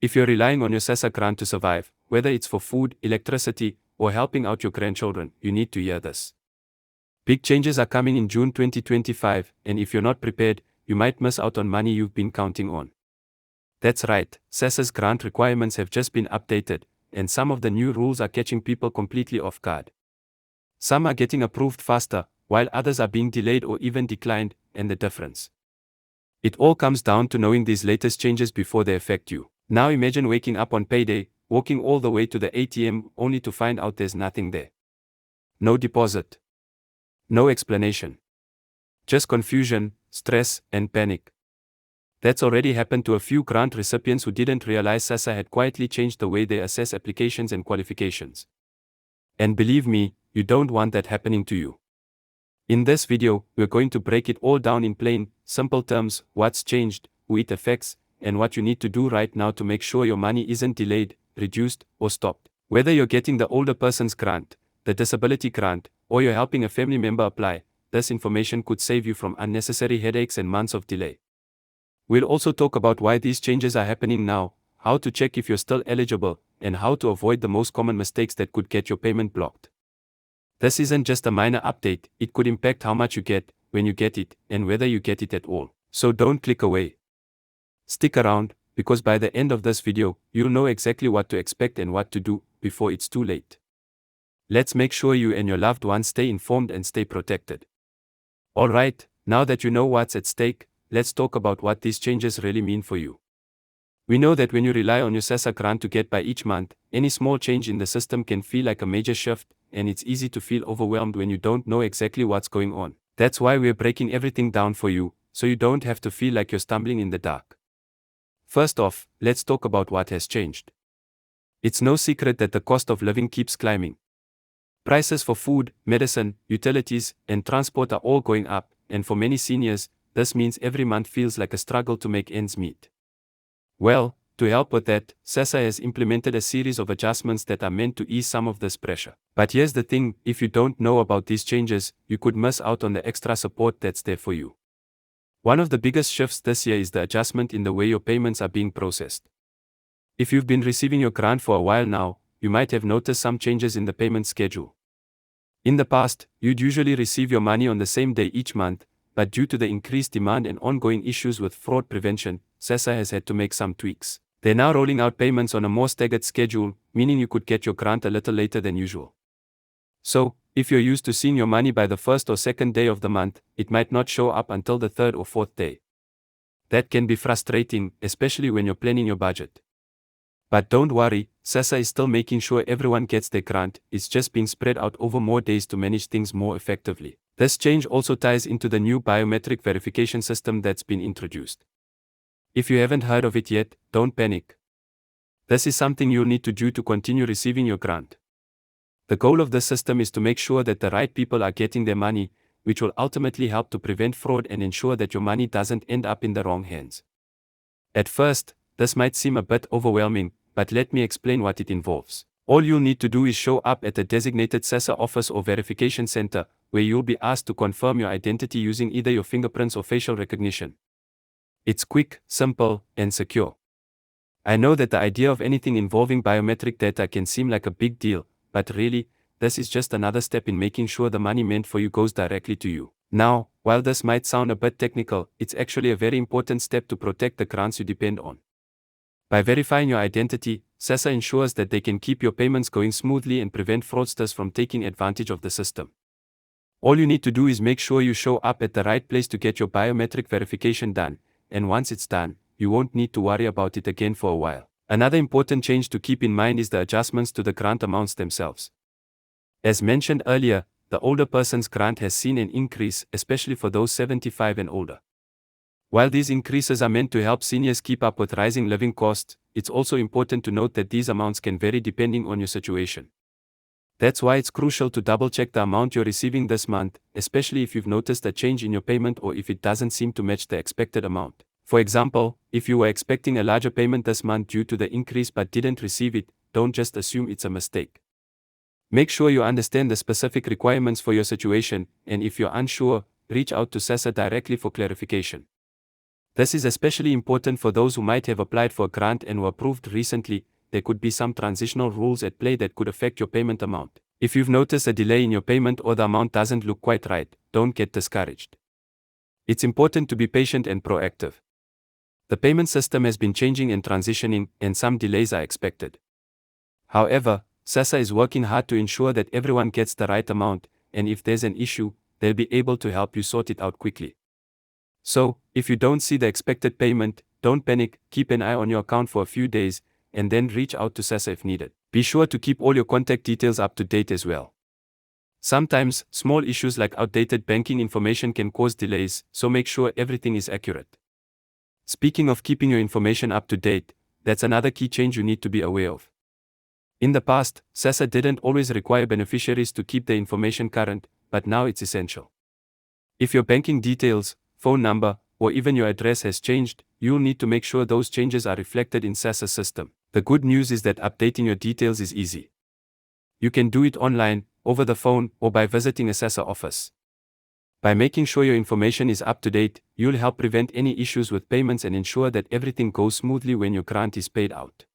If you're relying on your SASSA grant to survive, whether it's for food, electricity, or helping out your grandchildren, you need to hear this. Big changes are coming in June 2025, and if you're not prepared, you might miss out on money you've been counting on. That's right, SASSA's grant requirements have just been updated, and some of the new rules are catching people completely off guard. Some are getting approved faster, while others are being delayed or even declined, and the difference. It all comes down to knowing these latest changes before they affect you. Now imagine waking up on payday, walking all the way to the ATM only to find out there's nothing there. No deposit. No explanation. Just confusion, stress, and panic. That's already happened to a few grant recipients who didn't realize SASSA had quietly changed the way they assess applications and qualifications. And believe me, you don't want that happening to you. In this video, we're going to break it all down in plain, simple terms: what's changed, who it affects, and what you need to do right now to make sure your money isn't delayed, reduced, or stopped. Whether you're getting the older person's grant, the disability grant, or you're helping a family member apply, this information could save you from unnecessary headaches and months of delay. We'll also talk about why these changes are happening now, how to check if you're still eligible, and how to avoid the most common mistakes that could get your payment blocked. This isn't just a minor update, it could impact how much you get, when you get it, and whether you get it at all. So don't click away. Stick around, because by the end of this video, you'll know exactly what to expect and what to do before it's too late. Let's make sure you and your loved ones stay informed and stay protected. Alright, now that you know what's at stake, let's talk about what these changes really mean for you. We know that when you rely on your SASSA grant to get by each month, any small change in the system can feel like a major shift, and it's easy to feel overwhelmed when you don't know exactly what's going on. That's why we're breaking everything down for you, so you don't have to feel like you're stumbling in the dark. First off, let's talk about what has changed. It's no secret that the cost of living keeps climbing. Prices for food, medicine, utilities, and transport are all going up, and for many seniors, this means every month feels like a struggle to make ends meet. Well, to help with that, SASSA has implemented a series of adjustments that are meant to ease some of this pressure. But here's the thing: if you don't know about these changes, you could miss out on the extra support that's there for you. One of the biggest shifts this year is the adjustment in the way your payments are being processed. If you've been receiving your grant for a while now, you might have noticed some changes in the payment schedule. In the past, you'd usually receive your money on the same day each month, but due to the increased demand and ongoing issues with fraud prevention, SASSA has had to make some tweaks. They're now rolling out payments on a more staggered schedule, meaning you could get your grant a little later than usual. So, if you're used to seeing your money by the first or second day of the month, it might not show up until the third or fourth day. That can be frustrating, especially when you're planning your budget. But don't worry, SASSA is still making sure everyone gets their grant, it's just being spread out over more days to manage things more effectively. This change also ties into the new biometric verification system that's been introduced. If you haven't heard of it yet, don't panic. This is something you'll need to do to continue receiving your grant. The goal of this system is to make sure that the right people are getting their money, which will ultimately help to prevent fraud and ensure that your money doesn't end up in the wrong hands. At first, this might seem a bit overwhelming, but let me explain what it involves. All you'll need to do is show up at a designated SASSA office or verification center, where you'll be asked to confirm your identity using either your fingerprints or facial recognition. It's quick, simple, and secure. I know that the idea of anything involving biometric data can seem like a big deal, but really, this is just another step in making sure the money meant for you goes directly to you. Now, while this might sound a bit technical, it's actually a very important step to protect the grants you depend on. By verifying your identity, SASSA ensures that they can keep your payments going smoothly and prevent fraudsters from taking advantage of the system. All you need to do is make sure you show up at the right place to get your biometric verification done, and once it's done, you won't need to worry about it again for a while. Another important change to keep in mind is the adjustments to the grant amounts themselves. As mentioned earlier, the older person's grant has seen an increase, especially for those 75 and older. While these increases are meant to help seniors keep up with rising living costs, it's also important to note that these amounts can vary depending on your situation. That's why it's crucial to double-check the amount you're receiving this month, especially if you've noticed a change in your payment or if it doesn't seem to match the expected amount. For example, if you were expecting a larger payment this month due to the increase but didn't receive it, don't just assume it's a mistake. Make sure you understand the specific requirements for your situation, and if you're unsure, reach out to SASSA directly for clarification. This is especially important for those who might have applied for a grant and were approved recently. There could be some transitional rules at play that could affect your payment amount. If you've noticed a delay in your payment or the amount doesn't look quite right, don't get discouraged. It's important to be patient and proactive. The payment system has been changing and transitioning, and some delays are expected. However, SASSA is working hard to ensure that everyone gets the right amount, and if there's an issue, they'll be able to help you sort it out quickly. So, if you don't see the expected payment, don't panic, keep an eye on your account for a few days, and then reach out to SASSA if needed. Be sure to keep all your contact details up to date as well. Sometimes, small issues like outdated banking information can cause delays, so make sure everything is accurate. Speaking of keeping your information up to date, that's another key change you need to be aware of. In the past, SASSA didn't always require beneficiaries to keep their information current, but now it's essential. If your banking details, phone number, or even your address has changed, you'll need to make sure those changes are reflected in SASSA's system. The good news is that updating your details is easy. You can do it online, over the phone, or by visiting a SASSA office. By making sure your information is up to date, you'll help prevent any issues with payments and ensure that everything goes smoothly when your grant is paid out.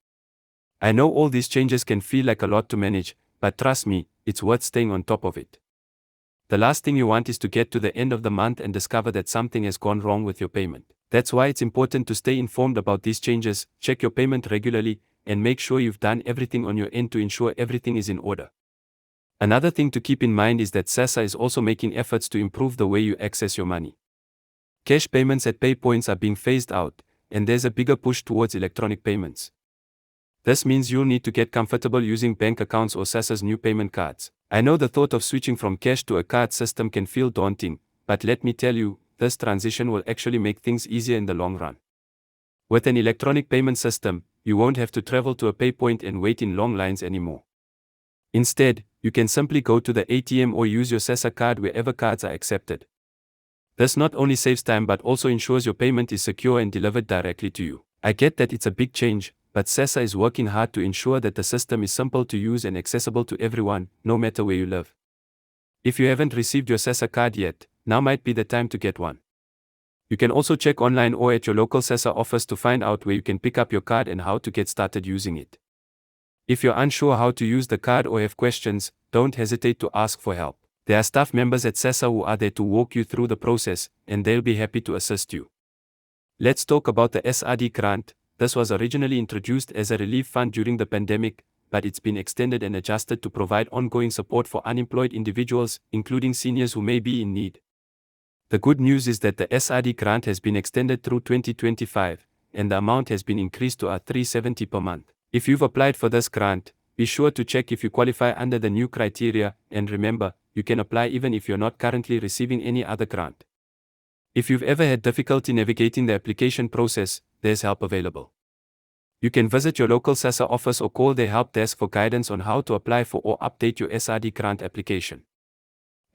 I know all these changes can feel like a lot to manage, but trust me, it's worth staying on top of it. The last thing you want is to get to the end of the month and discover that something has gone wrong with your payment. That's why it's important to stay informed about these changes, check your payment regularly, and make sure you've done everything on your end to ensure everything is in order. Another thing to keep in mind is that SASSA is also making efforts to improve the way you access your money. Cash payments at pay points are being phased out, and there's a bigger push towards electronic payments. This means you'll need to get comfortable using bank accounts or SASSA's new payment cards. I know the thought of switching from cash to a card system can feel daunting, but let me tell you, this transition will actually make things easier in the long run. With an electronic payment system, you won't have to travel to a pay point and wait in long lines anymore. Instead, you can simply go to the ATM or use your SESA card wherever cards are accepted. This not only saves time but also ensures your payment is secure and delivered directly to you. I get that it's a big change, but SESA is working hard to ensure that the system is simple to use and accessible to everyone, no matter where you live. If you haven't received your SESA card yet, now might be the time to get one. You can also check online or at your local SESA office to find out where you can pick up your card and how to get started using it. If you're unsure how to use the card or have questions, don't hesitate to ask for help. There are staff members at SESA who are there to walk you through the process, and they'll be happy to assist you. Let's talk about the SRD grant. This was originally introduced as a relief fund during the pandemic, but it's been extended and adjusted to provide ongoing support for unemployed individuals, including seniors who may be in need. The good news is that the SRD grant has been extended through 2025, and the amount has been increased to $370 per month. If you've applied for this grant, be sure to check if you qualify under the new criteria, and remember, you can apply even if you're not currently receiving any other grant. If you've ever had difficulty navigating the application process, there's help available. You can visit your local SASSA office or call their help desk for guidance on how to apply for or update your SRD grant application.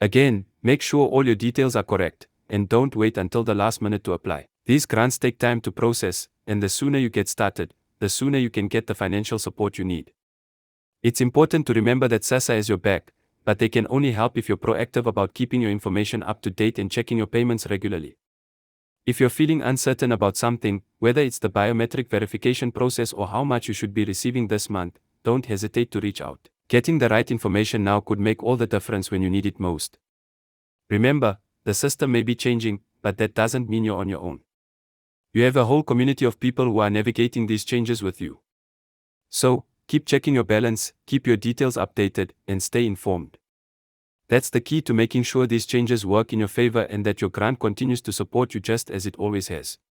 Again, make sure all your details are correct, and don't wait until the last minute to apply. These grants take time to process, and the sooner you get started, the sooner you can get the financial support you need. It's important to remember that SASSA has your back, but they can only help if you're proactive about keeping your information up to date and checking your payments regularly. If you're feeling uncertain about something, whether it's the biometric verification process or how much you should be receiving this month, don't hesitate to reach out. Getting the right information now could make all the difference when you need it most. Remember, the system may be changing, but that doesn't mean you're on your own. You have a whole community of people who are navigating these changes with you. So, keep checking your balance, keep your details updated, and stay informed. That's the key to making sure these changes work in your favor and that your grant continues to support you just as it always has.